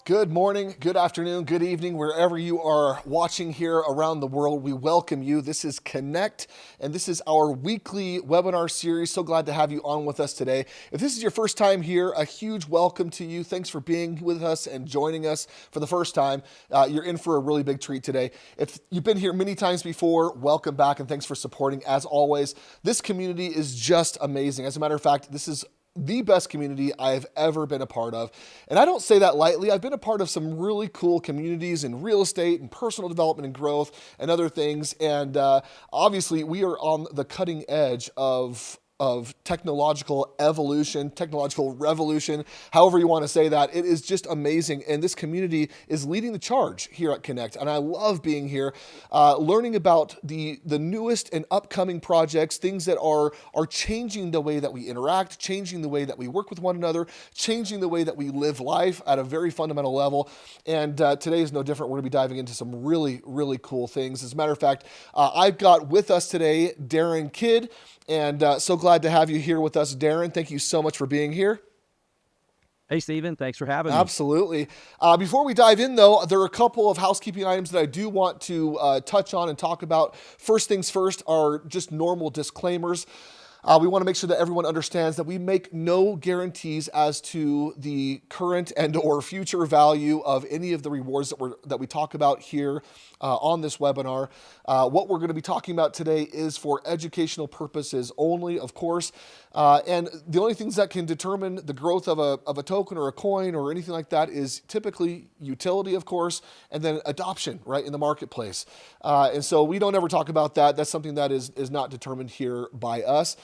Good morning, good afternoon, good evening, wherever you are watching here around the world. We welcome you. This is Connect, and this is our weekly webinar series. So glad to have you on with us today. If this is your first time here, a huge welcome to you. Thanks for being with us and joining us for the first time. You're in for a really big treat today. If you've been here many times before, welcome back, and thanks for supporting. As always, this community is just amazing. As a matter of fact, this is the best community I've ever been a part of. And I don't say that lightly. I've been a part of some really cool communities in real estate and personal development and growth and other things. And obviously, we are on the cutting edge of technological evolution, technological revolution, however you want to say that. It is just amazing. And this community is leading the charge here at Connect. And I love being here, learning about the newest and upcoming projects, things that are changing the way that we interact, changing the way that we work with one another, changing the way that we live life at a very fundamental level. And today is no different. We're going to be diving into some really, really cool things. As a matter of fact, I've got with us today Darren Kidd, and so glad to have you here with us, Darren. Thank you so much for being here. Hey, Stephen. Thanks for having me. Absolutely. Before we dive in, though, there are a couple of housekeeping items that I do want to touch on and talk about. First things first are just normal disclaimers. We want to make sure that everyone understands that we make no guarantees as to the current and or future value of any of the rewards that we talk about here on this webinar. What we're going to be talking about today is for educational purposes only, of course. And the only things that can determine the growth of a token or a coin or anything like that is typically utility, of course, and then adoption, right, in the marketplace. And so we don't ever talk about that. That's something that is not determined here by us.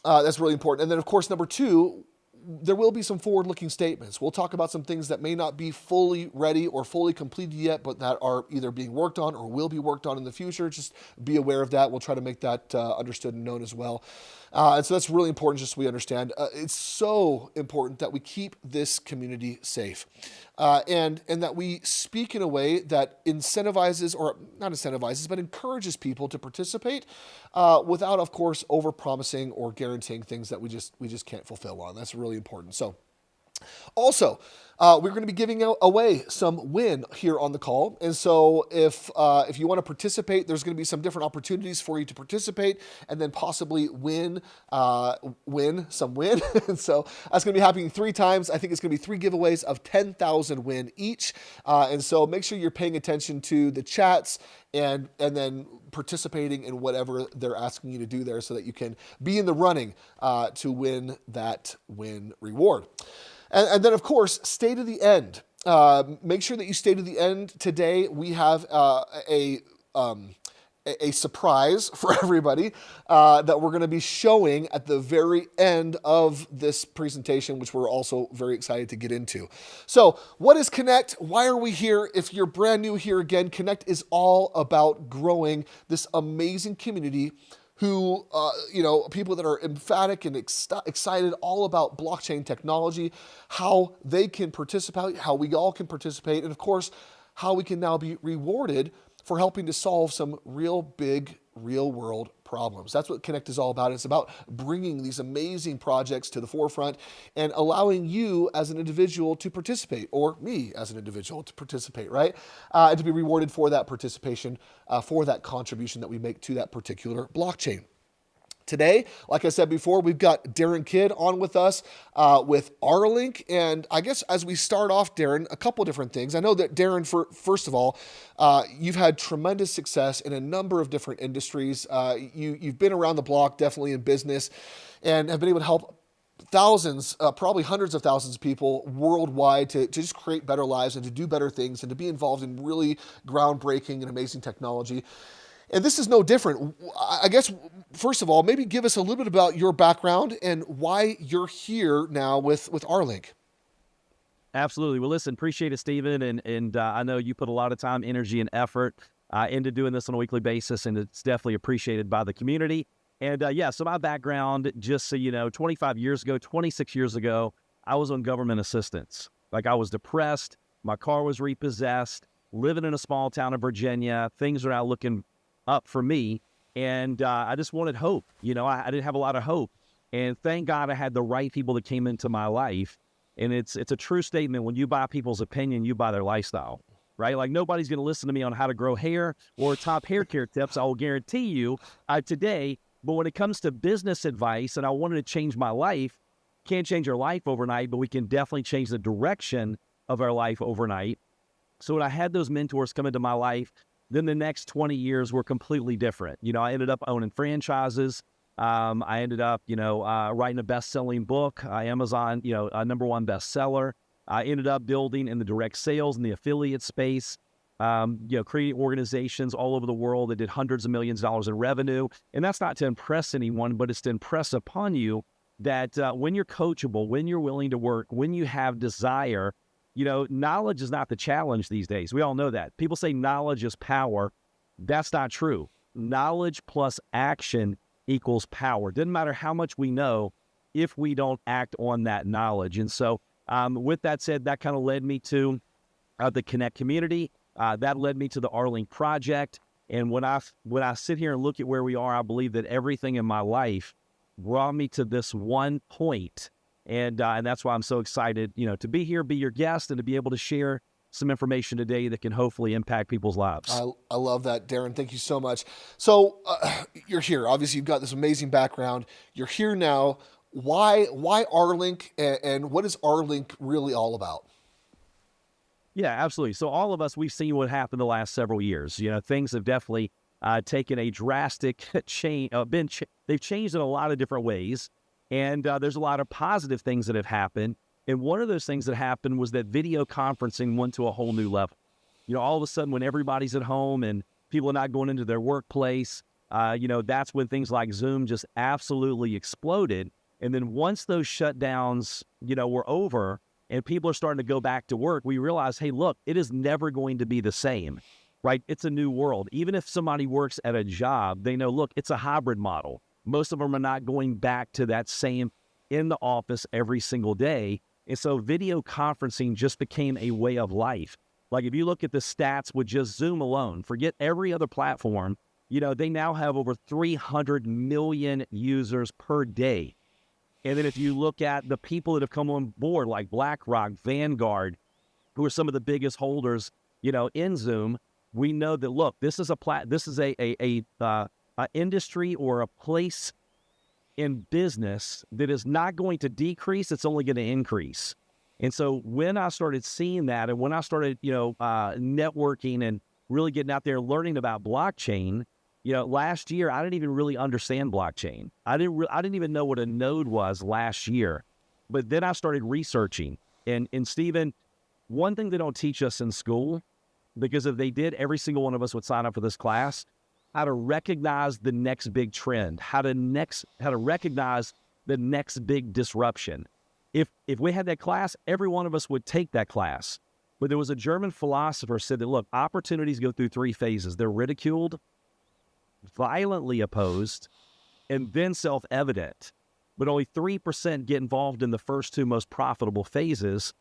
That's really important. And then, of course, number two, there will be some forward-looking statements. We'll talk about some things that may not be fully ready or fully completed yet, but that are either being worked on or will be worked on in the future. Just be aware of that. We'll try to make that understood and known as well. And so that's really important just so we understand. It's so important that we keep this community safe and that we speak in a way that incentivizes, or not incentivizes, but encourages people to participate without, of course, over-promising or guaranteeing things that we just can't fulfill on. That's really important. So also, we're going to be giving away some win here on the call. And so if you want to participate, there's going to be some different opportunities for you to participate and then possibly win some win. And so that's going to be happening 3 times. I think it's going to be 3 giveaways of 10,000 win each. And so make sure you're paying attention to the chats and then participating in whatever they're asking you to do there so that you can be in the running to win that win reward. And then, of course, stay to the end. Make sure that you stay to the end. Today, we have a surprise for everybody that we're going to be showing at the very end of this presentation, which we're also very excited to get into. So what is Connect? Why are we here? If you're brand new here again, Connect is all about growing this amazing community who, people that are emphatic and excited all about blockchain technology, how they can participate, how we all can participate, and of course, how we can now be rewarded for helping to solve some real big, real world problems. That's what Connect is all about. It's about bringing these amazing projects to the forefront and allowing you as an individual to participate, or me as an individual to participate, right? And to be rewarded for that participation, for that contribution that we make to that particular blockchain. Today, like I said before, we've got Darren Kidd on with us with RLink. And I guess as we start off, Darren, a couple different things. I know that, Darren, first of all, you've had tremendous success in a number of different industries. You've been around the block, definitely in business, and have been able to help thousands, probably hundreds of thousands of people worldwide to just create better lives and to do better things and to be involved in really groundbreaking and amazing technology. And this is no different. I guess, first of all, maybe give us a little bit about your background and why you're here now with RLink. Absolutely. Well, listen, appreciate it, Stephen. And I know you put a lot of time, energy, and effort into doing this on a weekly basis, and it's definitely appreciated by the community. And so my background, just so you know, 26 years ago, I was on government assistance. Like, I was depressed, my car was repossessed, living in a small town in Virginia, things are now looking up for me, and I just wanted hope. I didn't have a lot of hope, and thank God I had the right people that came into my life And it's a true statement. When you buy people's opinion, you buy their lifestyle, right? Like nobody's going to listen to me on how to grow hair or top hair care tips. I will guarantee you today. But when it comes to business advice, and I wanted to change my life, can't change our life overnight, but we can definitely change the direction of our life overnight. So when I had those mentors come into my life, then the next 20 years were completely different. You know, I ended up owning franchises. I ended up, writing a best-selling book, Amazon, a #1 bestseller. I ended up building in the direct sales and the affiliate space, creating organizations all over the world that did hundreds of millions of dollars in revenue. And that's not to impress anyone, but it's to impress upon you that when you're coachable, when you're willing to work, when you have desire, knowledge is not the challenge these days. We all know that. People say knowledge is power. That's not true. Knowledge plus action equals power. Doesn't matter how much we know if we don't act on that knowledge. And so with that said, that kind of led me to the Connect community. That led me to the Arlink Project. And when I sit here and look at where we are, I believe that everything in my life brought me to this one point. And that's why I'm so excited, to be here, be your guest, and to be able to share some information today that can hopefully impact people's lives. I love that, Darren. Thank you so much. So you're here. Obviously, you've got this amazing background. You're here now. Why Arlink, and what is Arlink really all about? Yeah, absolutely. So all of us, we've seen what happened the last several years. Things have definitely taken a drastic change. They've changed in a lot of different ways. And there's a lot of positive things that have happened. And one of those things that happened was that video conferencing went to a whole new level. All of a sudden when everybody's at home and people are not going into their workplace, that's when things like Zoom just absolutely exploded. And then once those shutdowns, were over and people are starting to go back to work, we realized, hey, look, it is never going to be the same, right? It's a new world. Even if somebody works at a job, they know, look, it's a hybrid model. Most of them are not going back to that same in the office every single day. And so video conferencing just became a way of life. Like if you look at the stats with just Zoom alone, forget every other platform, they now have over 300 million users per day. And then if you look at the people that have come on board, like BlackRock, Vanguard, who are some of the biggest holders, in Zoom, we know that, look, this is a industry or a place in business that is not going to decrease, it's only going to increase. And so when I started seeing that, and when I started, networking and really getting out there learning about blockchain, last year, I didn't even really understand blockchain. I didn't even know what a node was last year. But then I started researching. And Stephen, one thing they don't teach us in school, because if they did, every single one of us would sign up for this class, how to recognize the next big trend, how to recognize the next big disruption. If we had that class, every one of us would take that class. But there was a German philosopher said that, look, opportunities go through 3 phases. They're ridiculed, violently opposed, and then self-evident. But only 3% get involved in the first 2 most profitable phases,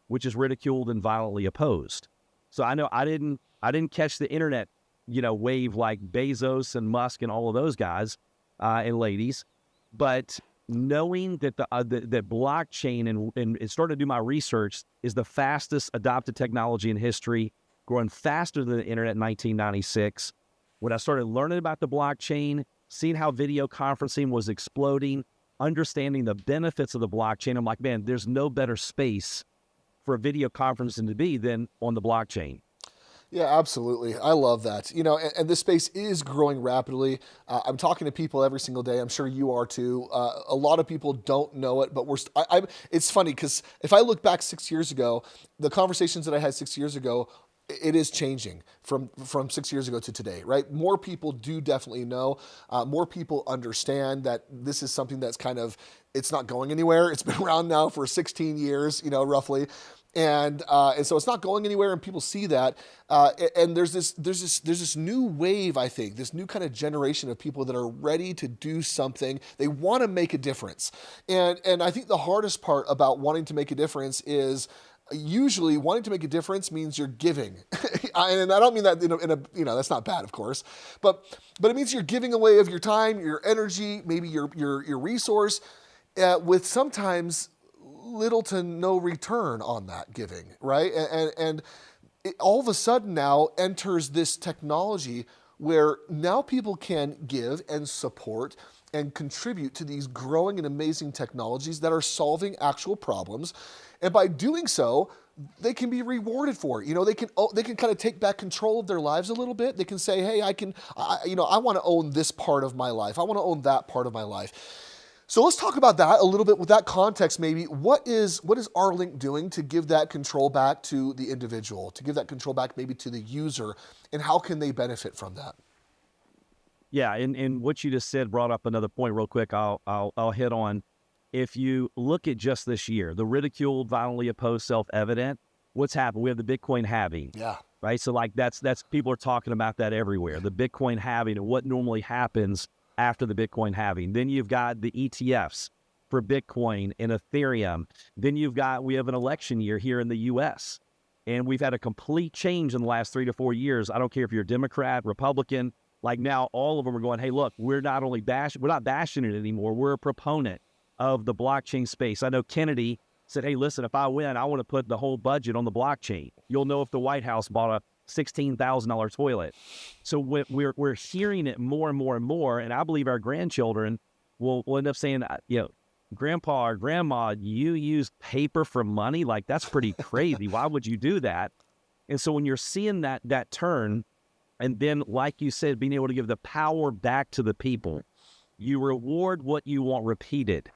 which is ridiculed and violently opposed. So I know I didn't catch the internet wave like Bezos and Musk and all of those guys and ladies, but knowing that that blockchain and starting to do my research is the fastest adopted technology in history, growing faster than the internet in 1996. When I started learning about the blockchain, seeing how video conferencing was exploding, understanding the benefits of the blockchain, I'm like, man, there's no better space for a video conferencing to be than on the blockchain. Yeah, absolutely. I love that. And this space is growing rapidly. I'm talking to people every single day. I'm sure you are too. A lot of people don't know it, but it's funny because if I look back 6 years ago, the conversations that I had 6 years ago, it is changing from 6 years ago to today, right? More people do definitely know. More people understand that this is something that's it's not going anywhere. It's been around now for 16 years, roughly. And so it's not going anywhere, and people see that. And there's this new wave, I think, this new kind of generation of people that are ready to do something. They want to make a difference. And I think the hardest part about wanting to make a difference is usually wanting to make a difference means you're giving. And I don't mean that that's not bad, of course, but it means you're giving away of your time, your energy, maybe your resource, with sometimes little to no return on that giving, right? And it all of a sudden now enters this technology where now people can give and support and contribute to these growing and amazing technologies that are solving actual problems. And by doing so, they can be rewarded for it. They can kind of take back control of their lives a little bit. They can say, hey, I want to own this part of my life. I want to own that part of my life. So let's talk about that a little bit with that context maybe. What is R-Link doing to give that control back to the individual, to give that control back maybe to the user, and how can they benefit from that? Yeah, and what you just said brought up another point real quick. I'll hit on. If you look at just this year, the ridiculed, violently opposed, self-evident, what's happened? We have the Bitcoin halving. Yeah. Right. So like that's people are talking about that everywhere. The Bitcoin halving and what normally happens after the Bitcoin halving. Then you've got the ETFs for Bitcoin and Ethereum. Then we have an election year here in the US. And we've had a complete change in the last 3 to 4 years. I don't care if you're a Democrat, Republican, like now all of them are going, hey, look, we're not bashing it anymore. We're a proponent of the blockchain space. I know Kennedy said, hey, listen, if I win, I want to put the whole budget on the blockchain. You'll know if the White House bought a $16,000 toilet. So we're hearing it more and more and more, and I believe our grandchildren will end up saying, Grandpa or Grandma, you use paper for money? Like, that's pretty crazy. Why would you do that? And so when you're seeing that turn, and then, like you said, being able to give the power back to the people, you reward what you want repeated.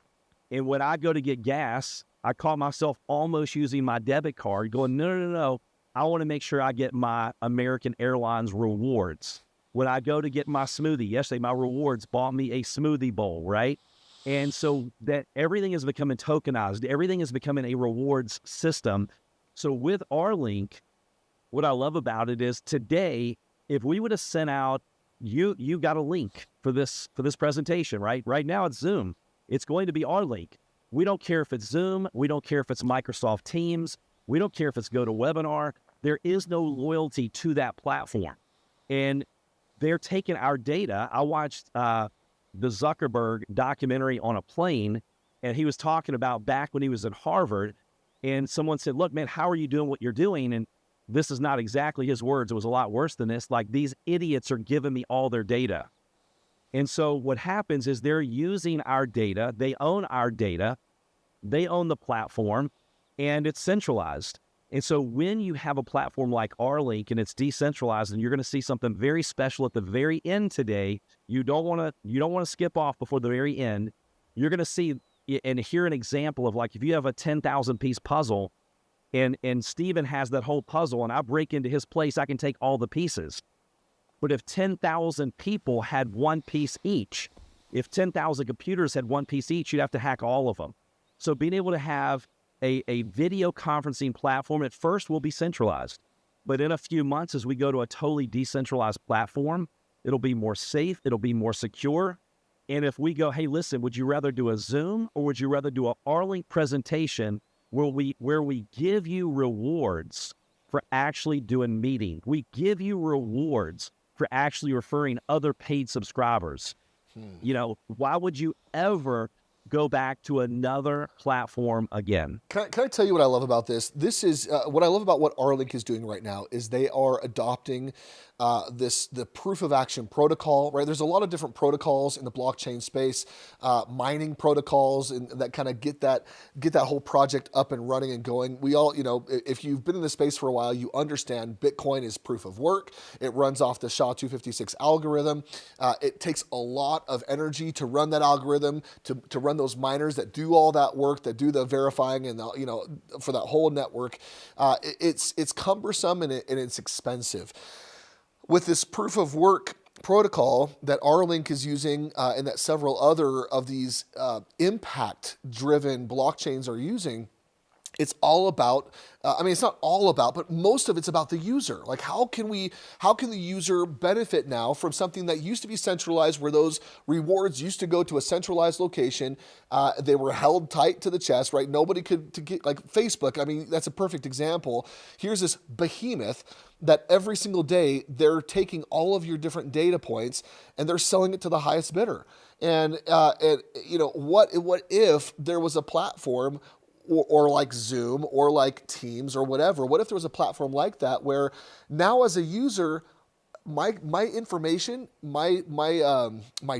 And when I go to get gas, I caught myself almost using my debit card going, no. I want to make sure I get my American Airlines rewards. When I go to get my smoothie, yesterday my rewards bought me a smoothie bowl, right? And so that everything is becoming tokenized. Everything is becoming a rewards system. So with R-Link, what I love about it is today, if we would have sent out, you got a link for this presentation, right? Right now it's Zoom. It's going to be R-Link. We don't care if it's Zoom. We don't care if it's Microsoft Teams. We don't care if it's GoToWebinar. There is no loyalty to that platform. And they're taking our data. I watched the Zuckerberg documentary on a plane, and he was talking about back when he was at Harvard, and someone said, look, man, how are you doing what you're doing? And this is not exactly his words. It was a lot worse than this. Like, these idiots are giving me all their data. And so what happens is they're using our data. They own our data. They own the platform, and it's centralized. And so when you have a platform like R-Link and it's decentralized, and you're going to see something very special at the very end today, you don't want to skip off before the very end. You're going to see and hear an example of, like, if you have a 10,000 piece puzzle and Steven has that whole puzzle and I break into his place, I can take all the pieces. But if 10,000 people had one piece each, if 10,000 computers had one piece each, you'd have to hack all of them. So being able to have a video conferencing platform at first will be centralized. But in a few months, as we go to a totally decentralized platform, it'll be more safe, it'll be more secure. And if we go, hey, listen, would you rather do a Zoom or would you rather do an R-Link presentation where we give you rewards for actually doing meeting? We give you rewards for actually referring other paid subscribers. Why would you ever go back to another platform again? Can I tell you what I love about this? This is what I love about what R-Link is doing right now is they are adopting the proof of action protocol, right? There's a lot of different protocols in the blockchain space, mining protocols, and that kind of get that whole project up and running and going. We all, if you've been in the space for a while, you understand Bitcoin is proof of work. It runs off the SHA-256 algorithm. It takes a lot of energy to run that algorithm, to run those miners that do all that work, that do the verifying and for that whole network. It's cumbersome and it's expensive. With this proof of work protocol that R-Link is using and that several other of these impact-driven blockchains are using, it's all about, it's not all about, but most of it's about the user. Like, how can the user benefit now from something that used to be centralized, where those rewards used to go to a centralized location? They were held tight to the chest, right? Nobody could get, like Facebook. That's a perfect example. Here's this behemoth that every single day they're taking all of your different data points and they're selling it to the highest bidder. And what if there was a platform or like Zoom or like Teams or whatever? What if there was a platform like that where now as a user, my information, my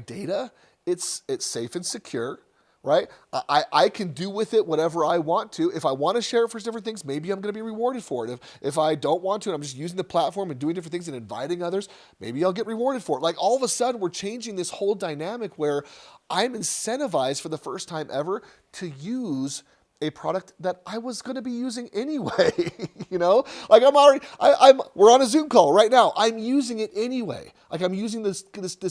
data, it's safe and secure, right? I can do with it whatever I want to. If I want to share it for different things, maybe I'm going to be rewarded for it. If I don't want to, and I'm just using the platform and doing different things and inviting others, maybe I'll get rewarded for it. Like all of a sudden, we're changing this whole dynamic where I'm incentivized for the first time ever to use a product that I was going to be using anyway. You know, like we're on a Zoom call right now. I'm using it anyway. Like I'm using this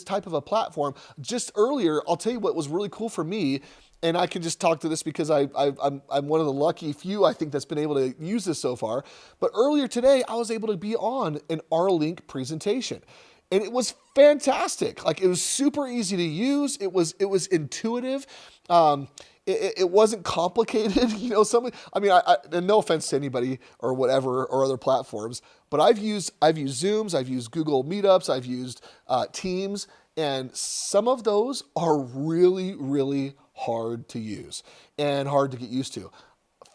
type of a platform. Just earlier, I'll tell you what was really cool for me, and I can just talk to this because I'm one of the lucky few, I think, that's been able to use this so far. But earlier today, I was able to be on an R-Link presentation. And it was fantastic. Like it was super easy to use. It was intuitive. It wasn't complicated. You know, and no offense to anybody or whatever or other platforms, but I've used Zooms, I've used Google Meetups, I've used Teams, and some of those are really, really hard to use and hard to get used to.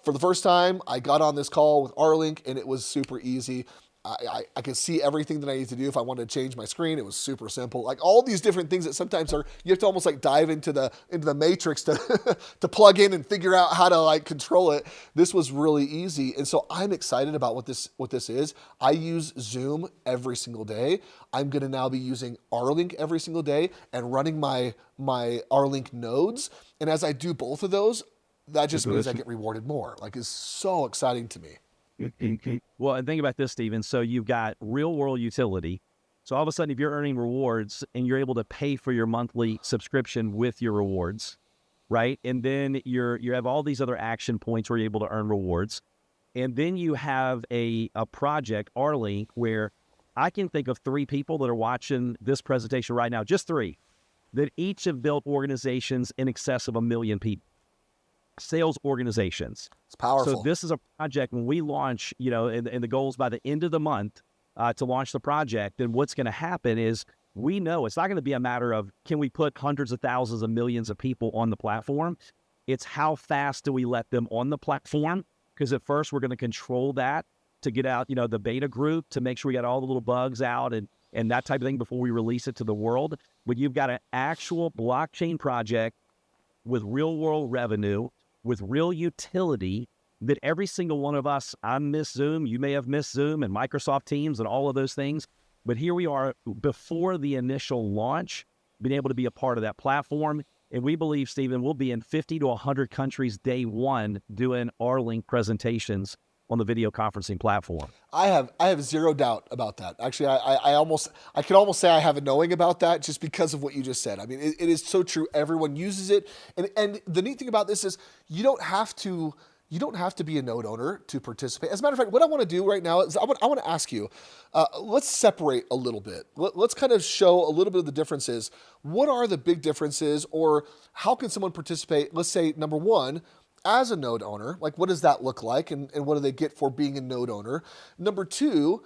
For the first time, I got on this call with R-Link and it was super easy. I could see everything that I need to do. If I wanted to change my screen, it was super simple. Like all these different things that sometimes you have to almost like dive into the matrix to to plug in and figure out how to like control it. This was really easy. And so I'm excited about what this is. I use Zoom every single day. I'm going to now be using R-Link every single day and running my R-Link nodes. And as I do both of those, that just means I get rewarded more. Like it's so exciting to me. Well, and think about this, Stephen. So you've got real world utility. So all of a sudden, if you're earning rewards and you're able to pay for your monthly subscription with your rewards, right? And then you have all these other action points where you're able to earn rewards. And then you have a project, R-Link, where I can think of 3 people that are watching this presentation right now, just 3, that each have built organizations in excess of 1 million people. Sales organizations. It's powerful. So this is a project when we launch, you know, and the goal is by the end of the month to launch the project. Then what's going to happen is we know it's not going to be a matter of can we put hundreds of thousands of millions of people on the platform. It's how fast do we let them on the platform? Because at first we're going to control that to get out, you know, the beta group to make sure we got all the little bugs out and that type of thing before we release it to the world. But you've got an actual blockchain project with real world revenue, with real utility that every single one of us, I miss Zoom, you may have missed Zoom and Microsoft Teams and all of those things. But here we are before the initial launch, being able to be a part of that platform. And we believe, Stephen, we'll be in 50 to 100 countries day one doing R-Link presentations on the video conferencing platform. I have zero doubt about that. Actually, I could almost say I have a knowing about that just because of what you just said. I mean, it is so true. Everyone uses it. And the neat thing about this is you don't have to be a node owner to participate. As a matter of fact, what I want to do right now is I want to ask you, let's separate a little bit. Let's kind of show a little bit of the differences. What are the big differences, or how can someone participate? Let's say, number one, as a node owner, like what does that look like, and what do they get for being a node owner? Number two,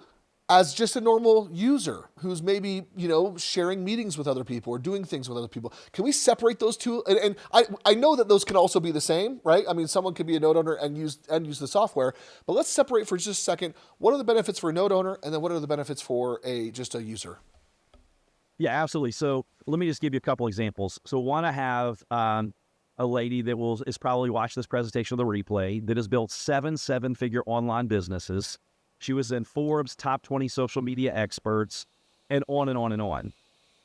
as just a normal user who's maybe, you know, sharing meetings with other people or doing things with other people. Can we separate those two? And I know that those can also be the same, right? I mean, someone could be a node owner and use the software, but let's separate for just a second. What are the benefits for a node owner, and then what are the benefits for just a user? Yeah, absolutely. So let me just give you a couple examples. So one, I have a lady that is probably watching this presentation on the replay that has built 7 seven-figure online businesses. She was in Forbes' top 20 social media experts, and on and on and on.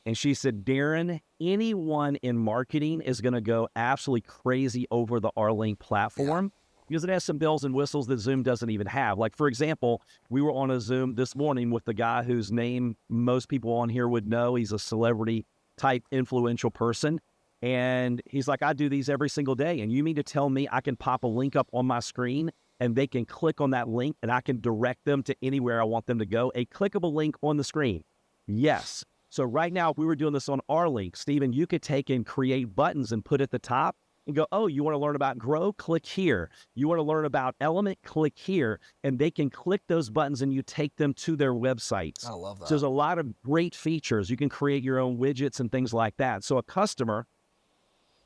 And she said, Darren, anyone in marketing is going to go absolutely crazy over the R-Link platform because it has some bells and whistles that Zoom doesn't even have. Like, for example, we were on a Zoom this morning with the guy whose name most people on here would know. He's a celebrity-type influential person. And he's like, I do these every single day. And you mean to tell me I can pop a link up on my screen and they can click on that link and I can direct them to anywhere I want them to go? A clickable link on the screen. Yes. So right now, if we were doing this on R-Link, Stephen, you could take and create buttons and put at the top and go, oh, you want to learn about Grow? Click here. You want to learn about Element? Click here. And they can click those buttons and you take them to their websites. I love that. So there's a lot of great features. You can create your own widgets and things like that. So a customer,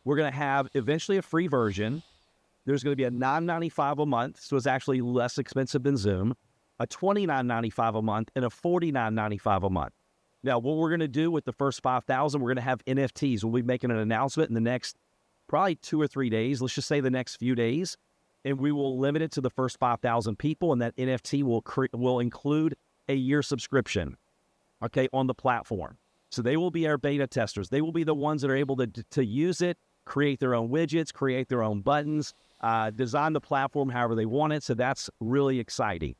we're going to have eventually a free version. There's going to be a $9.95 a month, so it's actually less expensive than Zoom, a $29.95 a month, and a $49.95 a month. Now, what we're going to do with the first 5,000, we're going to have NFTs. We'll be making an announcement in the next probably 2 or 3 days. Let's just say the next few days. And we will limit it to the first 5,000 people, and that NFT will include a year subscription, okay, on the platform. So they will be our beta testers. They will be the ones that are able to use it, create their own widgets, create their own buttons, design the platform however they want it. So that's really exciting.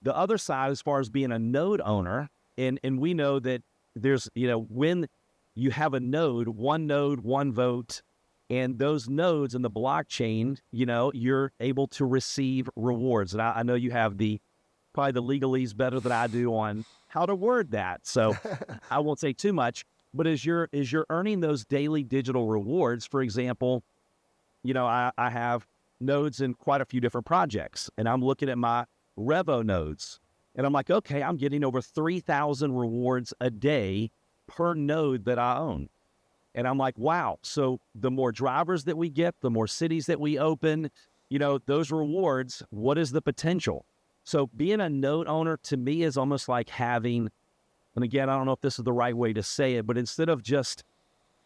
The other side, as far as being a node owner, and we know that there's, when you have a node, one vote, and those nodes in the blockchain, you're able to receive rewards. And I know you have probably the legalese better than I do on how to word that. So I won't say too much, but as you're earning those daily digital rewards, for example, I have nodes in quite a few different projects, and I'm looking at my REVO nodes, and I'm like, okay, I'm getting over 3,000 rewards a day per node that I own. And I'm like, wow. So the more drivers that we get, the more cities that we open, those rewards, what is the potential? So being a node owner to me is almost like having, and again, I don't know if this is the right way to say it, but instead of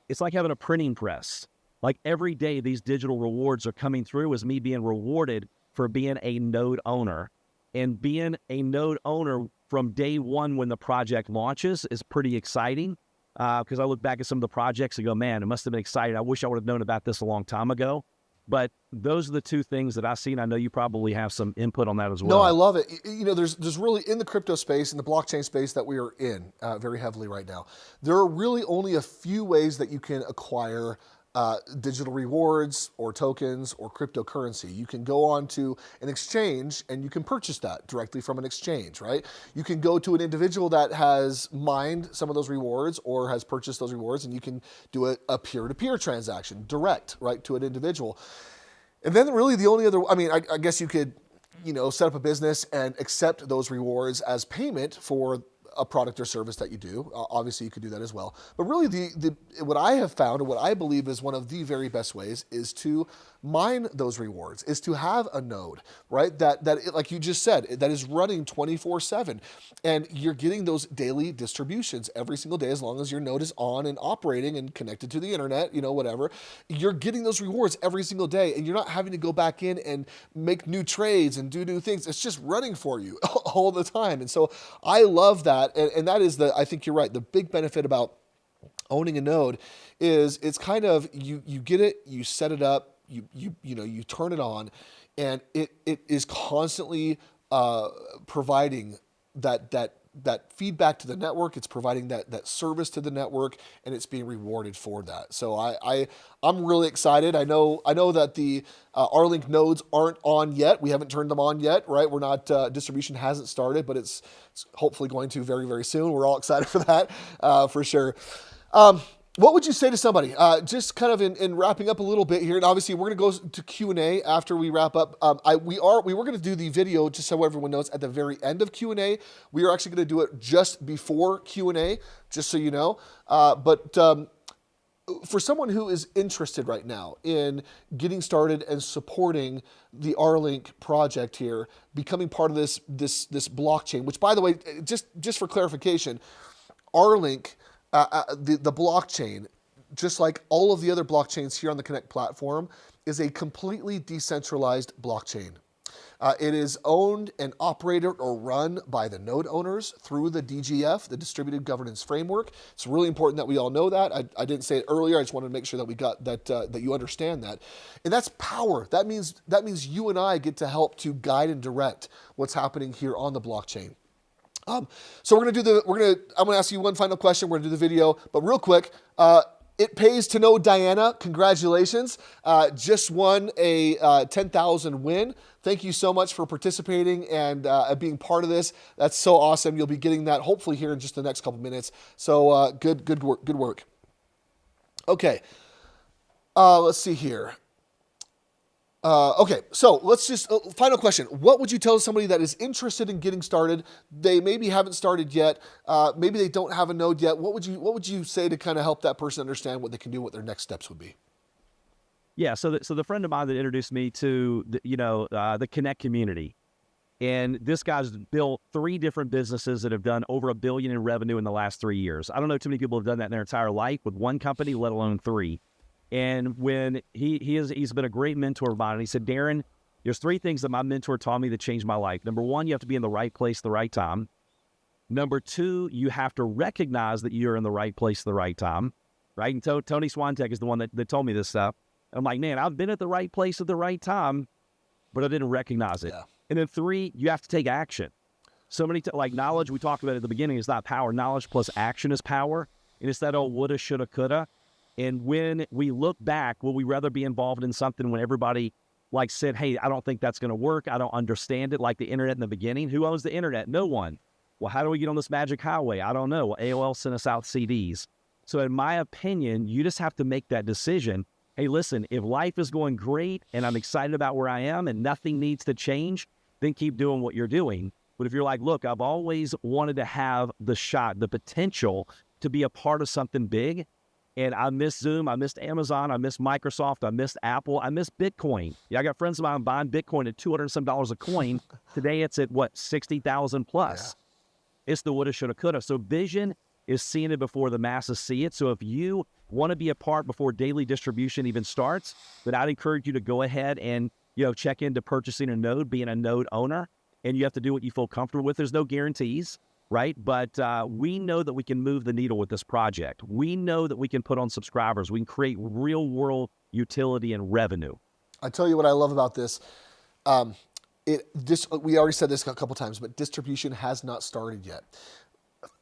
it's like having a printing press. Like every day, these digital rewards are coming through as me being rewarded for being a node owner. And being a node owner from day one when the project launches is pretty exciting. Because I look back at some of the projects and go, man, it must have been exciting. I wish I would have known about this a long time ago. But those are the two things that I see, and I know you probably have some input on that as well. No, I love it. There's really, in the crypto space, in the blockchain space that we are in very heavily right now, there are really only a few ways that you can acquire digital rewards or tokens or cryptocurrency. You can go on to an exchange and you can purchase that directly from an exchange, right? You can go to an individual that has mined some of those rewards or has purchased those rewards, and you can do a peer-to-peer transaction direct, right, to an individual. And then really the only other, I guess you could, set up a business and accept those rewards as payment for a product or service that you do. Obviously, you could do that as well. But really, what I have found and what I believe is one of the very best ways is to mine those rewards, is to have a node, right? That like you just said, that is running 24/7, and you're getting those daily distributions every single day as long as your node is on and operating and connected to the internet, whatever. You're getting those rewards every single day, and you're not having to go back in and make new trades and do new things. It's just running for you all the time. And so I love that. And that is I think you're right. The big benefit about owning a node is it's kind of, you get it, you set it up, you turn it on, and it is constantly providing that feedback to the network. It's providing that service to the network, and it's being rewarded for that. So I'm really excited. I know that the R-Link nodes aren't on yet. We haven't turned them on yet, right? We're not, distribution hasn't started, but it's hopefully going to very, very soon. We're all excited for that, for sure. What would you say to somebody, just kind of in wrapping up a little bit here, and obviously we're going to go to Q&A after we wrap up. We were going to do the video, just so everyone knows, at the very end of Q&A. We are actually going to do it just before Q&A, just so you know. But for someone who is interested right now in getting started and supporting the R-Link project here, becoming part of this blockchain, which, by the way, just for clarification, R-Link, the blockchain, just like all of the other blockchains here on the Connect platform, is a completely decentralized blockchain. It is owned and operated or run by the node owners through the DGF, the Distributed Governance Framework. It's really important that we all know that. I didn't say it earlier. I just wanted to make sure that we got that, that you understand that. And that's power. That means you and I get to help to guide and direct what's happening here on the blockchain. So I'm going to ask you one final question. We're going to do the video, but real quick, it pays to know Diana. Congratulations. Just won a 10,000 win. Thank you so much for participating and being part of this. That's so awesome. You'll be getting that hopefully here in just the next couple minutes. So good work. Okay. Let's see here. Okay, so let's just, final question. What would you tell somebody that is interested in getting started? They maybe haven't started yet. Maybe they don't have a node yet. What would you say to kind of help that person understand what they can do, what their next steps would be? Yeah, so the friend of mine that introduced me to the Connect community, and this guy's built 3 different businesses that have done over $1 billion in revenue in the last 3 years. I don't know too many people have done that in their entire life with one company, let alone 3. And when he's been a great mentor of mine, and he said, Darren, there's 3 things that my mentor taught me that changed my life. Number 1, you have to be in the right place at the right time. Number 2, you have to recognize that you're in the right place at the right time, right? And Tony Swantek is the one that told me this stuff. I'm like, man, I've been at the right place at the right time, but I didn't recognize it. Yeah. And then 3, you have to take action. So many, like knowledge we talked about at the beginning is not power. Knowledge plus action is power. And it's that old woulda, shoulda, coulda. And when we look back, will we rather be involved in something when everybody like said, hey, I don't think that's going to work. I don't understand it, like the internet in the beginning. Who owns the internet? No one. Well, how do we get on this magic highway? I don't know. Well, AOL sent us out CDs. So in my opinion, you just have to make that decision. Hey, listen, if life is going great and I'm excited about where I am and nothing needs to change, then keep doing what you're doing. But if you're like, look, I've always wanted to have the shot, the potential to be a part of something big, and I miss Zoom, I missed Amazon, I missed Microsoft, I missed Apple, I missed Bitcoin. Yeah, I got friends of mine buying Bitcoin at $200 and some a coin. Today it's at, what, 60,000 plus. Yeah. It's the woulda, shoulda, coulda. So vision is seeing it before the masses see it. So if you want to be a part before daily distribution even starts, then I'd encourage you to go ahead and check into purchasing a node, being a node owner, and you have to do what you feel comfortable with. There's no guarantees, right? But we know that we can move the needle with this project. We know that we can put on subscribers. We can create real world utility and revenue. I tell you what I love about this. We already said this a couple times, but distribution has not started yet.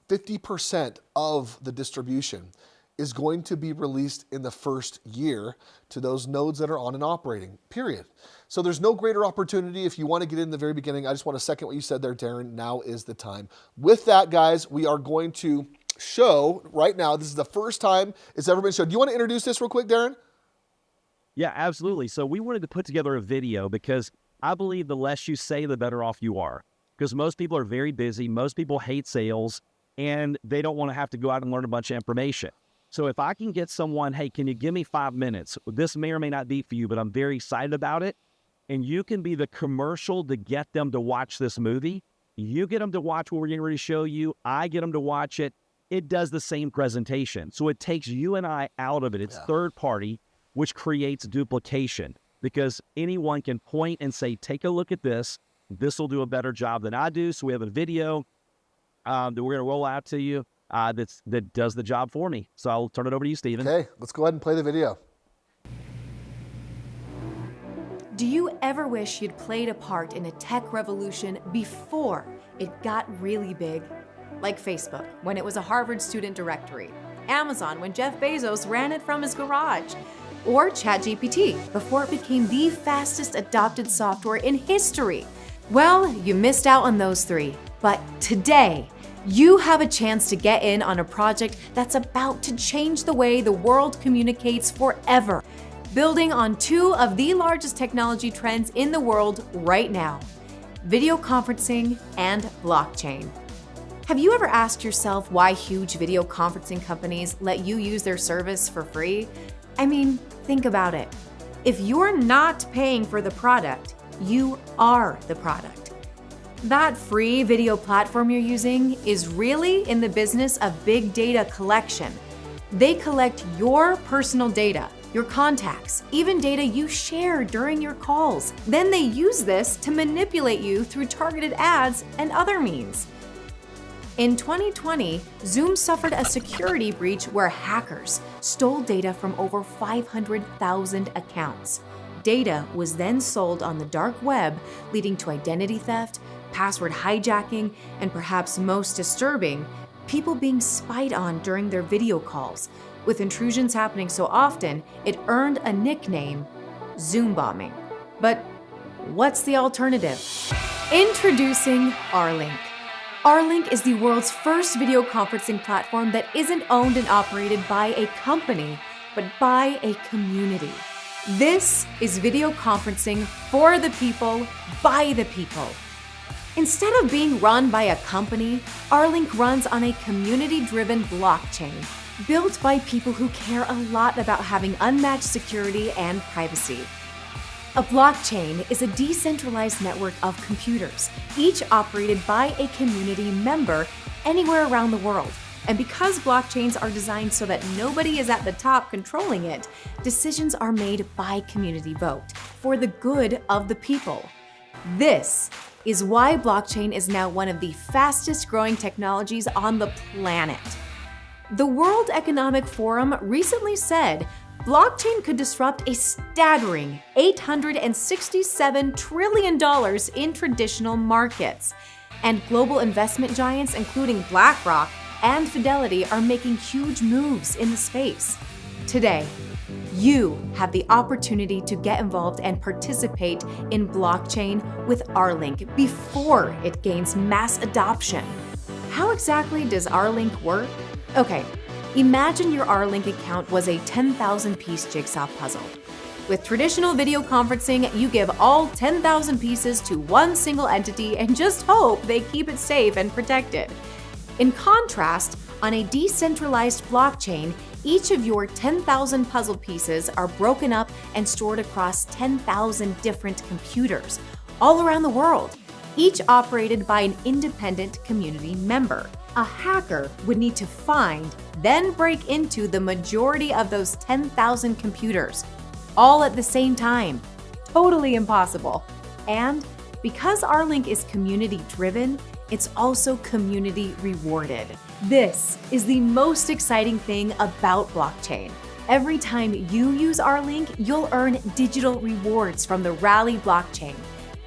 50% of the distribution is going to be released in the first year to those nodes that are on and operating, period. So there's no greater opportunity if you want to get in the very beginning. I just want to second what you said there, Darren. Now is the time. With that, guys, we are going to show right now. This is the first time it's ever been shown. Do you want to introduce this real quick, Darren? Yeah, absolutely. So we wanted to put together a video because I believe the less you say, the better off you are. Because most people are very busy. Most people hate sales, and they don't want to have to go out and learn a bunch of information. So if I can get someone, hey, can you give me 5 minutes? This may or may not be for you, but I'm very excited about it. And you can be the commercial to get them to watch this movie. You get them to watch what we're getting ready to show you. I get them to watch it. It does the same presentation. So it takes you and I out of it. It's third party, which creates duplication because anyone can point and say, take a look at this. This will do a better job than I do. So we have a video that we're going to roll out to you. That does the job for me. So I'll turn it over to you, Stephen. Okay, let's go ahead and play the video. Do you ever wish you'd played a part in a tech revolution before it got really big? Like Facebook, when it was a Harvard student directory. Amazon, when Jeff Bezos ran it from his garage. Or ChatGPT, before it became the fastest adopted software in history. Well, you missed out on those 3. But today, you have a chance to get in on a project that's about to change the way the world communicates forever, building on 2 of the largest technology trends in the world right now, video conferencing and blockchain. Have you ever asked yourself why huge video conferencing companies let you use their service for free? I mean, think about it. If you're not paying for the product, you are the product. That free video platform you're using is really in the business of big data collection. They collect your personal data, your contacts, even data you share during your calls. Then they use this to manipulate you through targeted ads and other means. In 2020, Zoom suffered a security breach where hackers stole data from over 500,000 accounts. Data was then sold on the dark web, leading to identity theft, password hijacking, and perhaps most disturbing, people being spied on during their video calls. With intrusions happening so often, it earned a nickname, Zoom bombing. But what's the alternative? Introducing R-Link. R-Link is the world's first video conferencing platform that isn't owned and operated by a company, but by a community. This is video conferencing for the people, by the people. Instead of being run by a company, R-Link runs on a community-driven blockchain. built by people who care a lot about having unmatched security and privacy. A blockchain is a decentralized network of computers, each operated by a community member anywhere around the world. And because blockchains are designed so that nobody is at the top controlling it, decisions are made by community vote for the good of the people. This is why blockchain is now one of the fastest growing technologies on the planet. The World Economic Forum recently said blockchain could disrupt a staggering $867 trillion in traditional markets. And global investment giants, including BlackRock and Fidelity, are making huge moves in the space. Today, you have the opportunity to get involved and participate in blockchain with R-Link before it gains mass adoption. How exactly does R-Link work? Okay, imagine your R-Link account was a 10,000-piece jigsaw puzzle. With traditional video conferencing, you give all 10,000 pieces to one single entity and just hope they keep it safe and protected. In contrast, on a decentralized blockchain, each of your 10,000 puzzle pieces are broken up and stored across 10,000 different computers all around the world, each operated by an independent community member. A hacker would need to find, then break into the majority of those 10,000 computers, all at the same time. Totally impossible. And because R-Link is community-driven, it's also community rewarded. This is the most exciting thing about blockchain. Every time you use R-Link, you'll earn digital rewards from the Rally blockchain.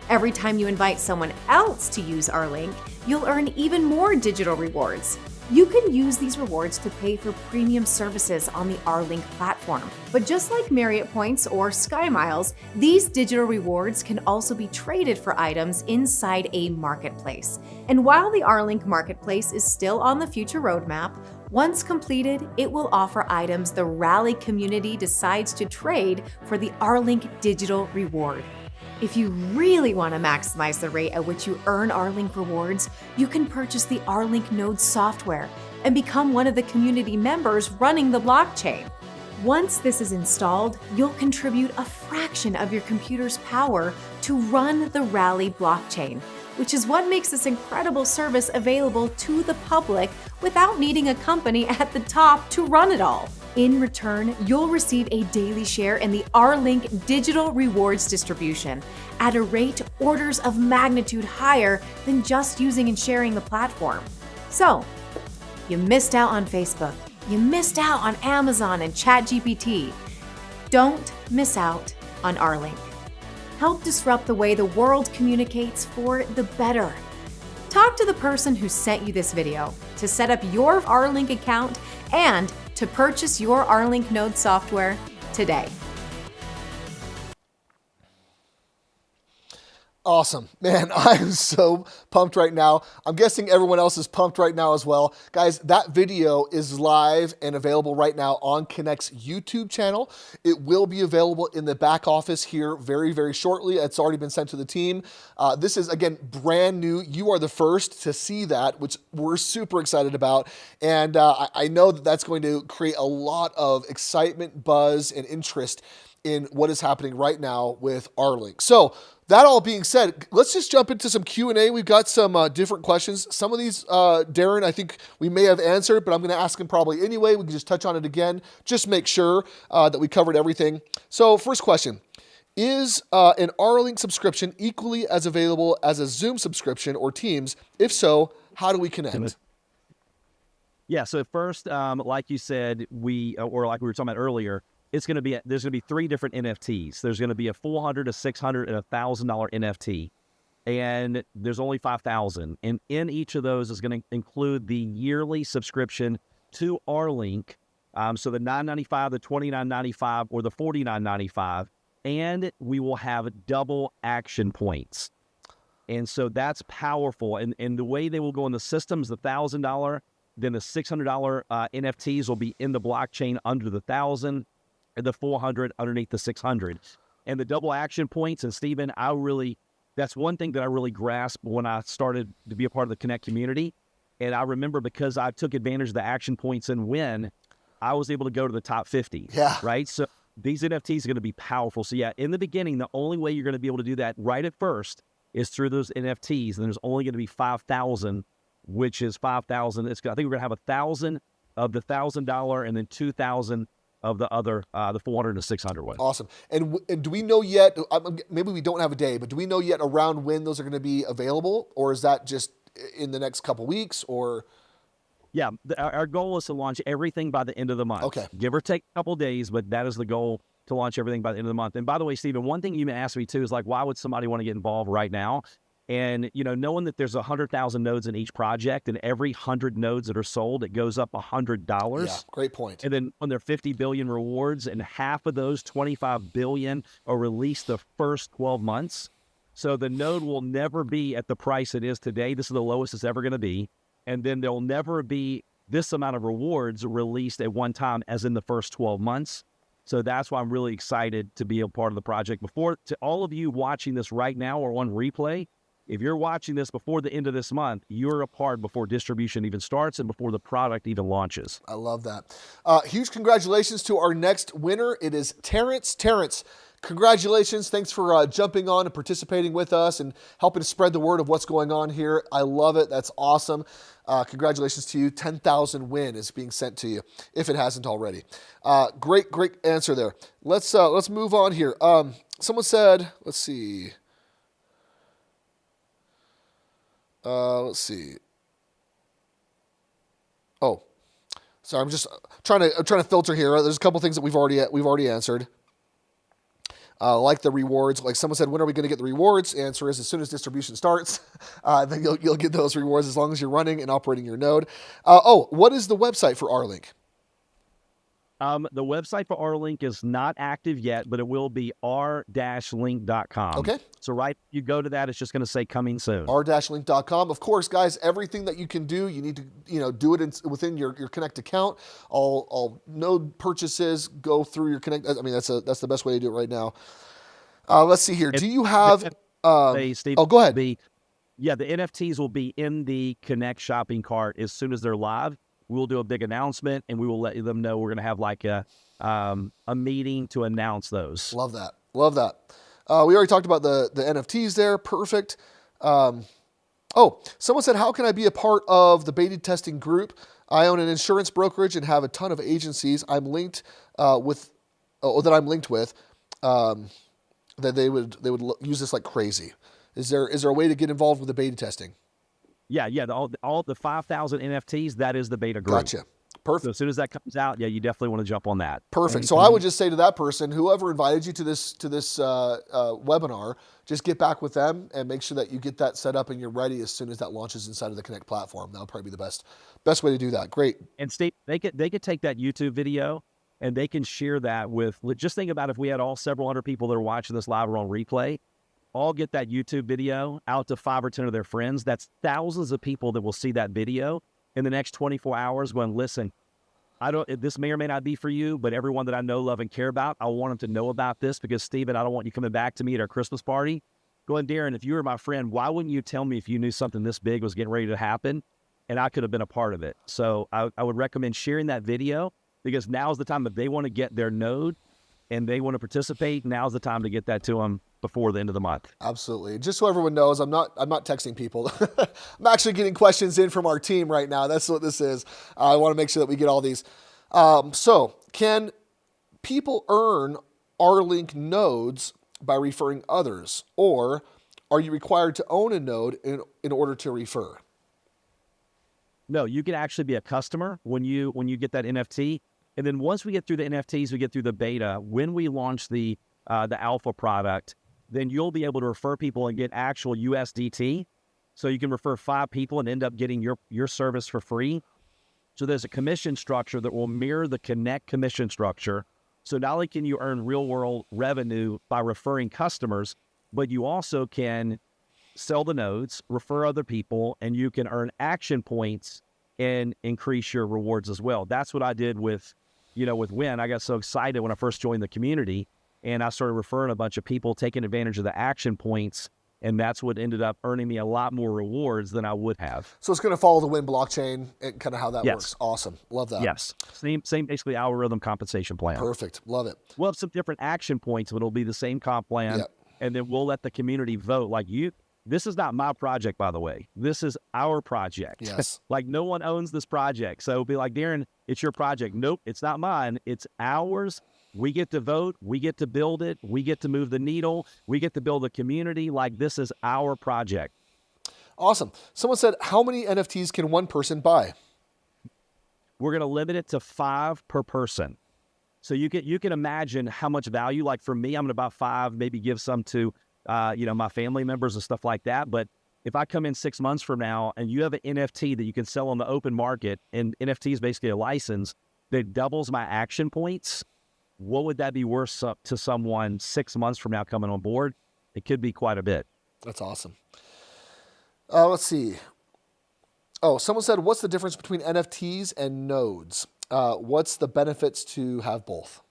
Every time you invite someone else to use R-Link, you'll earn even more digital rewards. You can use these rewards to pay for premium services on the R-Link platform. But just like Marriott Points or Sky Miles, these digital rewards can also be traded for items inside a marketplace. And while the R-Link marketplace is still on the future roadmap, once completed, it will offer items the Rally community decides to trade for the R-Link digital reward. If you really want to maximize the rate at which you earn R-Link rewards, you can purchase the R-Link Node software and become one of the community members running the blockchain. Once this is installed, you'll contribute a fraction of your computer's power to run the Rally blockchain, which is what makes this incredible service available to the public without needing a company at the top to run it all. In return, you'll receive a daily share in the R-Link digital rewards distribution at a rate orders of magnitude higher than just using and sharing the platform. So, you missed out on Facebook. You missed out on Amazon and ChatGPT. Don't miss out on R-Link. Help disrupt the way the world communicates for the better. Talk to the person who sent you this video to set up your R-Link account and to purchase your R-Link Node software today. Awesome. Man, I am so pumped right now. I'm guessing everyone else is pumped right now as well. Guys, that video is live and available right now on Connect's YouTube channel. It will be available in the back office here very, very shortly. It's already been sent to the team. This is, again, brand new. You are the first to see that, which we're super excited about. And I know that that's going to create a lot of excitement, buzz, and interest in what is happening right now with R-Link. So, that all being said, let's just jump into some Q&A. We've got some different questions. Some of these, Darren, I think we may have answered, but I'm going to ask him probably anyway. We can just touch on it again. Just make sure that we covered everything. So first question, is an R-Link subscription equally as available as a Zoom subscription or Teams? If so, how do we connect? Yeah, so first, like you said, or like we were talking about earlier, there's going to be 3 different NFTs. There's going to be a $400, a $600, and a $1,000 NFT, and there's only 5,000. And in each of those is going to include the yearly subscription to R-Link, so the $9.95, the $29.95, or the $49.95, and we will have double action points. And so that's powerful. And the way they will go in the systems, the $1,000, then the $600 NFTs will be in the blockchain under the $1,000. And the 400 underneath the 600. And the double action points, and Stephen, that's one thing that I really grasped when I started to be a part of the Connect community. And I remember because I took advantage of the action points and when I was able to go to the top 50. Yeah. Right. So these NFTs are going to be powerful. So yeah, in the beginning, the only way you're going to be able to do that right at first is through those NFTs. And there's only going to be 5,000, which is 5,000. I think we're going to have 1,000 of the $1,000 and then 2,000 of the other, the 400 and 600 one. Awesome. And do we know yet, maybe we don't have a day, but do we know yet around when those are going to be available? Or is that just in the next couple weeks or? Yeah, our goal is to launch everything by the end of the month. Okay. Give or take a couple days, but that is the goal, to launch everything by the end of the month. And by the way, Stephen, one thing you may ask me too is like, why would somebody want to get involved right now? And, you know, knowing that there's 100,000 nodes in each project, and every 100 nodes that are sold, it goes up $100. Yeah, great point. And then when there are 50 billion rewards, and half of those 25 billion are released the first 12 months. So the node will never be at the price it is today. This is the lowest it's ever going to be. And then there'll never be this amount of rewards released at one time as in the first 12 months. So that's why I'm really excited to be a part of the project. Before, to all of you watching this right now or on replay, if you're watching this before the end of this month, you're a part before distribution even starts and before the product even launches. I love that. Huge congratulations to our next winner. It is Terrence. Terrence, congratulations. Thanks for jumping on and participating with us and helping to spread the word of what's going on here. I love it. That's awesome. Congratulations to you. 10,000 win is being sent to you, if it hasn't already. Great answer there. Let's move on here. Someone said, let's see. Let's see. Oh, sorry. I'm trying to filter here. There's a couple things that we've already answered. Like the rewards. Like someone said, when are we going to get the rewards? Answer is as soon as distribution starts. Then you'll get those rewards as long as you're running and operating your node. What is the website for R-Link? The website for R-Link is not active yet, but it will be r-link.com. Okay. So you go to that, it's just going to say coming soon. r-link.com. Of course, guys, everything that you can do, you need to, do it within your Connect account. All node purchases go through your Connect. I mean, that's the best way to do it right now. Let's see here. Do you have? Steve, go ahead. The NFTs will be in the Connect shopping cart as soon as they're live. We'll do a big announcement, and we will let them know we're going to have like a meeting to announce those. Love that. Love that. We already talked about the NFTs there. Perfect. Someone said, how can I be a part of the beta testing group? I own an insurance brokerage and have a ton of agencies I'm linked with, that they would use this like crazy. Is there a way to get involved with the beta testing? Yeah. All the 5,000 NFTs, that is the beta group. Gotcha. Perfect. So as soon as that comes out, you definitely want to jump on that. Perfect. So I would just say to that person, whoever invited you to this webinar, just get back with them and make sure that you get that set up and you're ready as soon as that launches inside of the Connect platform. That'll probably be the best way to do that. Great. And Steve, they could take that YouTube video and they can share that with. Just think about if we had several hundred people that are watching this live or on replay. All get that YouTube video out to 5 or 10 of their friends. That's thousands of people that will see that video in the next 24 hours going, listen, this may or may not be for you, but everyone that I know, love, and care about, I want them to know about this because, Stephen, I don't want you coming back to me at our Christmas party going, Darren, if you were my friend, why wouldn't you tell me if you knew something this big was getting ready to happen and I could have been a part of it? So I would recommend sharing that video because now's the time if they want to get their node and they want to participate, now's the time to get that to them before the end of the month. Absolutely. Just so everyone knows, I'm not texting people. I'm actually getting questions in from our team right now. That's what this is. I want to make sure that we get all these. So can people earn R-Link nodes by referring others, or are you required to own a node in order to refer? No, you can actually be a customer when you get that NFT. And then once we get through the NFTs, we get through the beta, when we launch the alpha product, then you'll be able to refer people and get actual USDT. So you can refer 5 people and end up getting your service for free. So there's a commission structure that will mirror the Connect commission structure. So not only can you earn real world revenue by referring customers, but you also can sell the nodes, refer other people, and you can earn action points and increase your rewards as well. That's what I did with Win. I got so excited when I first joined the community and I started referring a bunch of people, taking advantage of the action points And that's what ended up earning me a lot more rewards than I would have. So it's going to follow the Win blockchain and kind of how that Yes. works. Awesome. Love that. Yes. Same basically algorithm compensation plan. Perfect. Love it. We'll have some different action points, but it'll be the same comp plan. Yep. And then we'll let the community vote. Like this is not my project, by the way. This is our project. Yes. Like no one owns this project. So it'll be like, Darren, it's your project. Nope, it's not mine. It's ours. We get to vote. We get to build it. We get to move the needle. We get to build a community. Like this is our project. Awesome. Someone said, how many NFTs can one person buy? We're going to limit it to 5 per person. So you can imagine how much value. Like for me, I'm going to buy 5, maybe give some to my family members and stuff like that. But if I come in 6 months from now and you have an NFT that you can sell on the open market, and NFT is basically a license that doubles my action points, what would that be worth to someone 6 months from now coming on board? It could be quite a bit. That's awesome. Let's see. Oh, someone said, what's the difference between NFTs and nodes? What's the benefits to have both?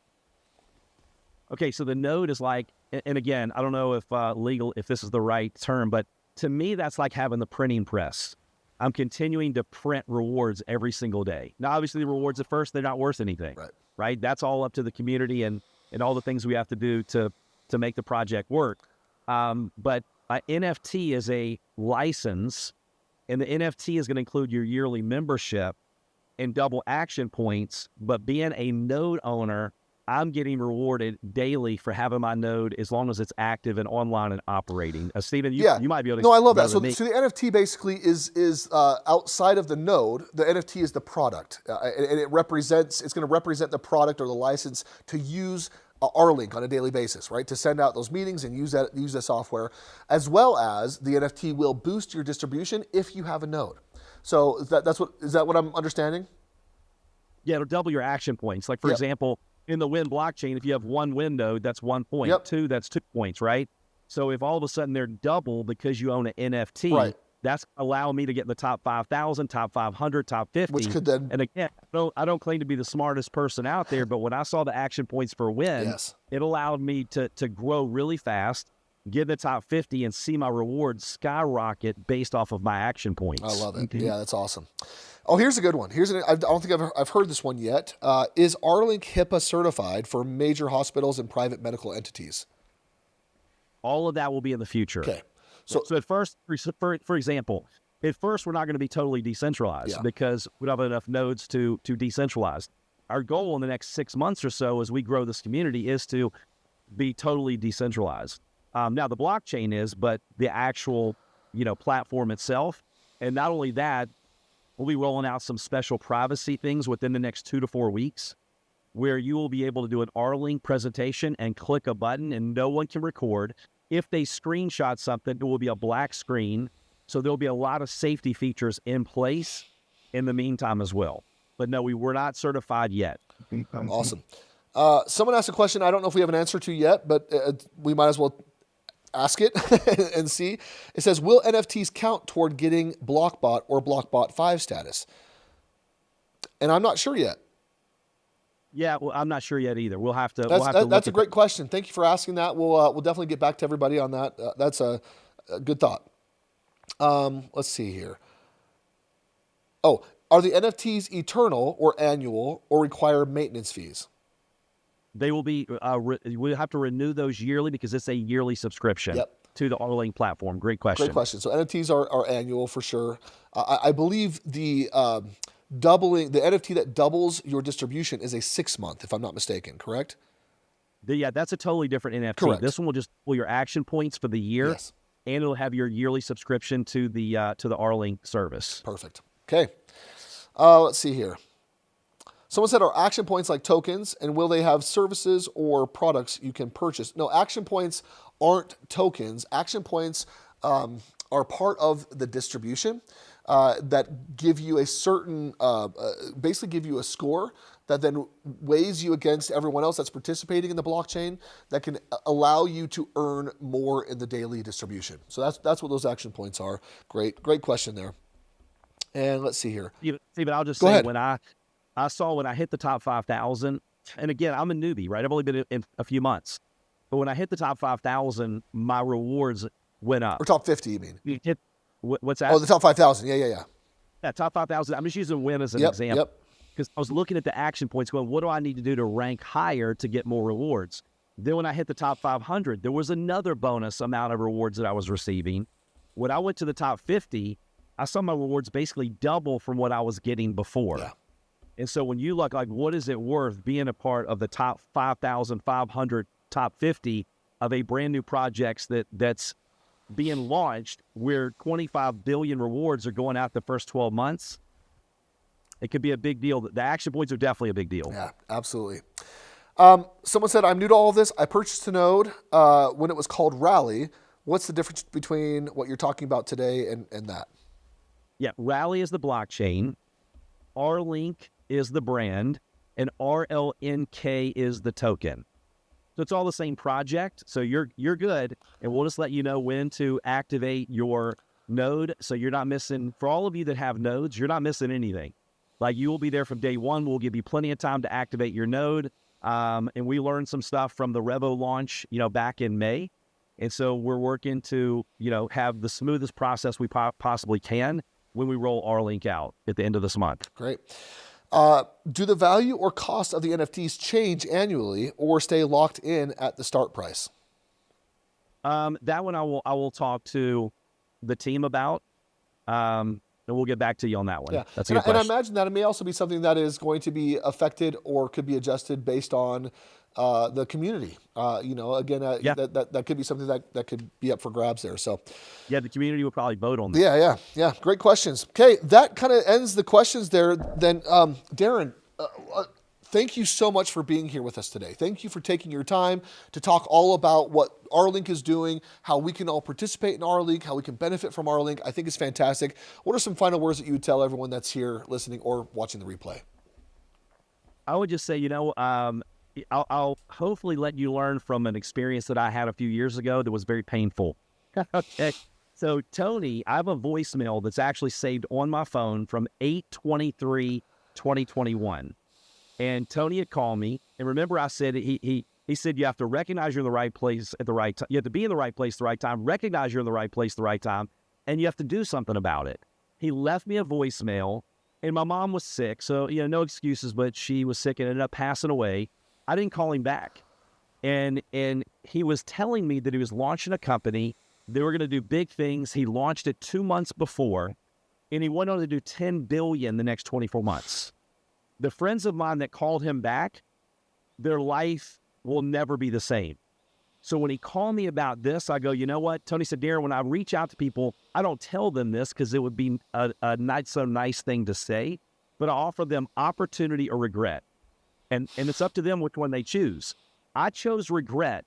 Okay, so the node is like, and again, I don't know if this is the right term, but to me, that's like having the printing press. I'm continuing to print rewards every single day. Now, obviously, the rewards at first, they're not worth anything. Right? That's all up to the community and all the things we have to do to make the project work. But NFT is a license, and the NFT is going to include your yearly membership and double action points. But being a node owner, I'm getting rewarded daily for having my node as long as it's active and online and operating. Stephen, you might be able to. No, I love that. So the NFT basically is outside of the node. The NFT is the product, and it's going to represent the product or the license to use R-Link on a daily basis, right? To send out those meetings and use the software, as well as the NFT will boost your distribution if you have a node. So is that what I'm understanding? Yeah, it'll double your action points. Like for example, in the Win blockchain, if you have 1 Win node, that's 1 point. 2, that's 2 points, right? So if all of a sudden they're double because you own an NFT, that's allowing me to get in the top 5,000, top 500, top 50. Which could then... And again, I don't claim to be the smartest person out there, but when I saw the action points for Win, it allowed me to grow really fast, get in the top 50, and see my rewards skyrocket based off of my action points. I love it. Yeah, that's awesome. Oh, here's a good one. I don't think I've heard this one yet. Is R-Link HIPAA certified for major hospitals and private medical entities? All of that will be in the future. Okay. So at first, for example, at first we're not going to be totally decentralized because we don't have enough nodes to decentralize. Our goal in the next 6 months or so as we grow this community is to be totally decentralized. Now the blockchain is, but the actual, platform itself. And not only that, we'll be rolling out some special privacy things within the next 2 to 4 weeks where you will be able to do an R-Link presentation and click a button and no one can record. If they screenshot something, it will be a black screen. So there'll be a lot of safety features in place in the meantime as well. But no, we were not certified yet. Awesome. Someone asked a question I don't know if we have an answer to yet, but we might as well ask it and see. It says, will NFTs count toward getting Blockbot or Blockbot 5 status? And I'm not sure yet. Yeah, well, I'm not sure yet either. We'll have to. That's a great question. Thank you for asking that. We'll definitely get back to everybody on that. That's a good thought. Let's see here. Oh, are the NFTs eternal or annual or require maintenance fees? They will be. We'll have to renew those yearly because it's a yearly subscription to the R-Link platform. Great question. Great question. So NFTs are annual for sure. I believe the NFT that doubles your distribution is a 6-month, if I'm not mistaken. Correct? That's a totally different NFT. Correct. This one will just pull your action points for the year, and it'll have your yearly subscription to the R-Link service. Perfect. Okay. Let's see here. Someone said, are action points like tokens, and will they have services or products you can purchase? No, action points aren't tokens. Action points are part of the distribution that give you a certain, basically give you a score that then weighs you against everyone else that's participating in the blockchain that can allow you to earn more in the daily distribution. So that's what those action points are. Great question there. And let's see here. Stephen, I'll just Go say ahead. when I saw when I hit the top 5,000, and again, I'm a newbie, right? I've only been in a few months. But when I hit the top 5,000, my rewards went up. Or top 50, you mean? You hit, what's that? Oh, the top 5,000. Yeah. Yeah, top 5,000. I'm just using win as an Yep, example. yep. Because I was looking at the action points going, what do I need to do to rank higher to get more rewards? Then when I hit the top 500, there was another bonus amount of rewards that I was receiving. When I went to the top 50, I saw my rewards basically double from what I was getting before. Yeah. And so when you look like, what is it worth being a part of the top 5,500, top 50 of a brand new projects that's being launched where 25 billion rewards are going out the first 12 months? It could be a big deal. The action points are definitely a big deal. Yeah, absolutely. Someone said, I'm new to all of this. I purchased a node when it was called Rally. What's the difference between what you're talking about today and that? Yeah, Rally is the blockchain. R-Link is the brand. And RLNK is the token. So it's all the same project. So you're good. And we'll just let you know when to activate your node. So you're not missing, for all of you that have nodes, you're not missing anything. Like you will be there from day one. We'll give you plenty of time to activate your node. And we learned some stuff from the REVO launch, back in May. And so we're working to, have the smoothest process we possibly can when we roll R-Link out at the end of this month. Great. Do the value or cost of the NFTs change annually or stay locked in at the start price? That one I will talk to the team about. And we'll get back to you on that one. Yeah. That's a good question. And I imagine that it may also be something that is going to be affected or could be adjusted based on the community. That could be something that could be up for grabs there. So, yeah, the community will probably vote on that. Yeah. Great questions. Okay, that kind of ends the questions there. Then, Darren, thank you so much for being here with us today. Thank you for taking your time to talk all about what R-Link is doing, how we can all participate in R-Link, how we can benefit from R-Link. I think it's fantastic. What are some final words that you would tell everyone that's here listening or watching the replay? I would just say, I'll hopefully let you learn from an experience that I had a few years ago that was very painful. Okay. So, Tony, I have a voicemail that's actually saved on my phone from 8/23/2021. And Tony had called me. And remember, I said he said you have to recognize you're in the right place at the right time. You have to be in the right place at the right time, recognize you're in the right place at the right time, and you have to do something about it. He left me a voicemail, and my mom was sick. So, no excuses, but she was sick and ended up passing away. I didn't call him back. And he was telling me that he was launching a company. They were going to do big things. He launched it 2 months before, and he went on to do $10 billion the next 24 months. The friends of mine that called him back, their life will never be the same. So when he called me about this, I go, you know what? Tony said, Darren, when I reach out to people, I don't tell them this because it would be a not so nice thing to say, but I offer them opportunity or regret. And it's up to them which one they choose. I chose regret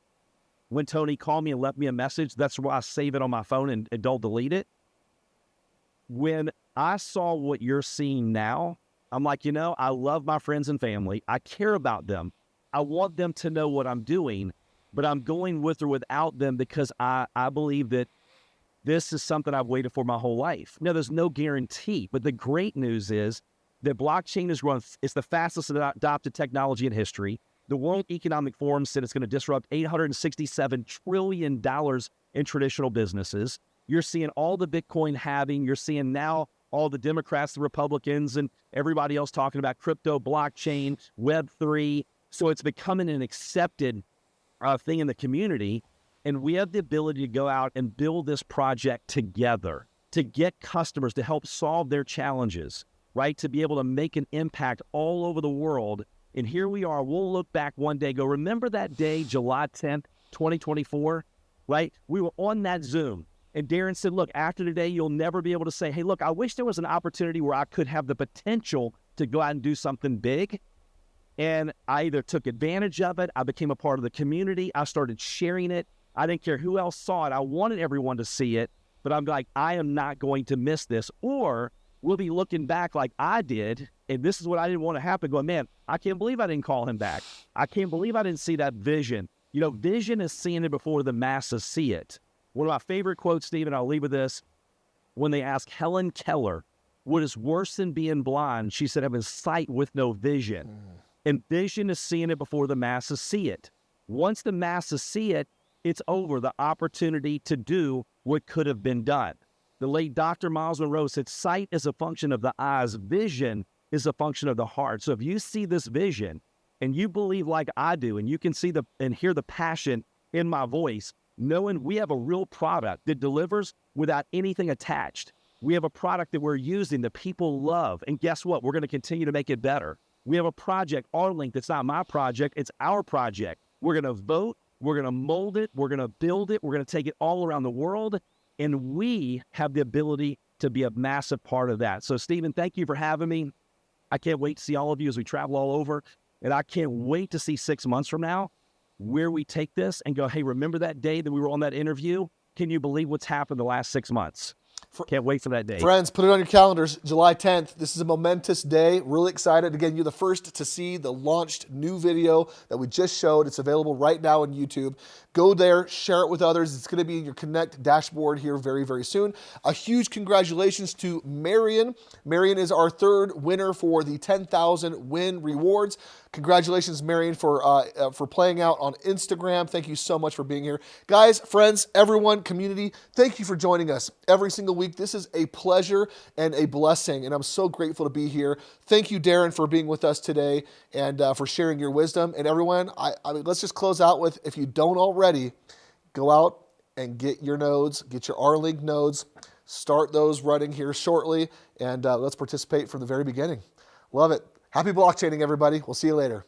when Tony called me and left me a message. That's why I save it on my phone and don't delete it. When I saw what you're seeing now, I'm like, I love my friends and family. I care about them. I want them to know what I'm doing, but I'm going with or without them because I believe that this is something I've waited for my whole life. Now, there's no guarantee, but the great news is that blockchain is growing. It's the fastest adopted technology in history. The World Economic Forum said it's going to disrupt $867 trillion in traditional businesses. You're seeing all the Bitcoin halving. You're seeing now all the Democrats, the Republicans, and everybody else talking about crypto, blockchain, Web3. So it's becoming an accepted thing in the community. And we have the ability to go out and build this project together to get customers to help solve their challenges, right? To be able to make an impact all over the world. And here we are. We'll look back one day, go, remember that day, July 10th, 2024, right? We were on that Zoom. And Darren said, look, after today, you'll never be able to say, hey, look, I wish there was an opportunity where I could have the potential to go out and do something big. And I either took advantage of it, I became a part of the community, I started sharing it. I didn't care who else saw it. I wanted everyone to see it, but I'm like, I am not going to miss this. Or we'll be looking back like I did, and this is what I didn't want to happen, going, man, I can't believe I didn't call him back. I can't believe I didn't see that vision. Vision is seeing it before the masses see it. One of my favorite quotes, Stephen, I'll leave with this. When they asked Helen Keller, what is worse than being blind? She said, having sight with no vision. And vision is seeing it before the masses see it. Once the masses see it, It's over. The opportunity to do what could have been done. The late Dr. Miles Monroe said, sight is a function of the eyes. Vision is a function of the heart. So if you see this vision and you believe like I do, and you can see and hear the passion in my voice, knowing we have a real product that delivers without anything attached. We have a product that we're using that people love. And guess what? We're going to continue to make it better. We have a project, R-Link, that's not my project. It's our project. We're going to vote. We're going to mold it. We're going to build it. We're going to take it all around the world. And we have the ability to be a massive part of that. So, Stephen, thank you for having me. I can't wait to see all of you as we travel all over. And I can't wait to see 6 months from now where we take this and go, hey, remember that day that we were on that interview? Can you believe what's happened the last 6 months? Can't wait for that day. Friends, put it on your calendars, July 10th. This is a momentous day. Really excited. Again, you're the first to see the launched new video that we just showed. It's available right now on YouTube. Go there, share it with others. It's going to be in your Connect dashboard here very, very soon. A huge congratulations to Marion. Marion is our third winner for the 10,000 win rewards. Congratulations, Marion, for playing out on Instagram. Thank you so much for being here. Guys, friends, everyone, community, thank you for joining us every single week. This is a pleasure and a blessing, and I'm so grateful to be here. Thank you, Darren, for being with us today and for sharing your wisdom. And everyone, let's just close out with, if you don't already, go out and get your nodes, get your R-Link nodes, start those running here shortly, and let's participate from the very beginning. Love it. Happy blockchaining, everybody. We'll see you later.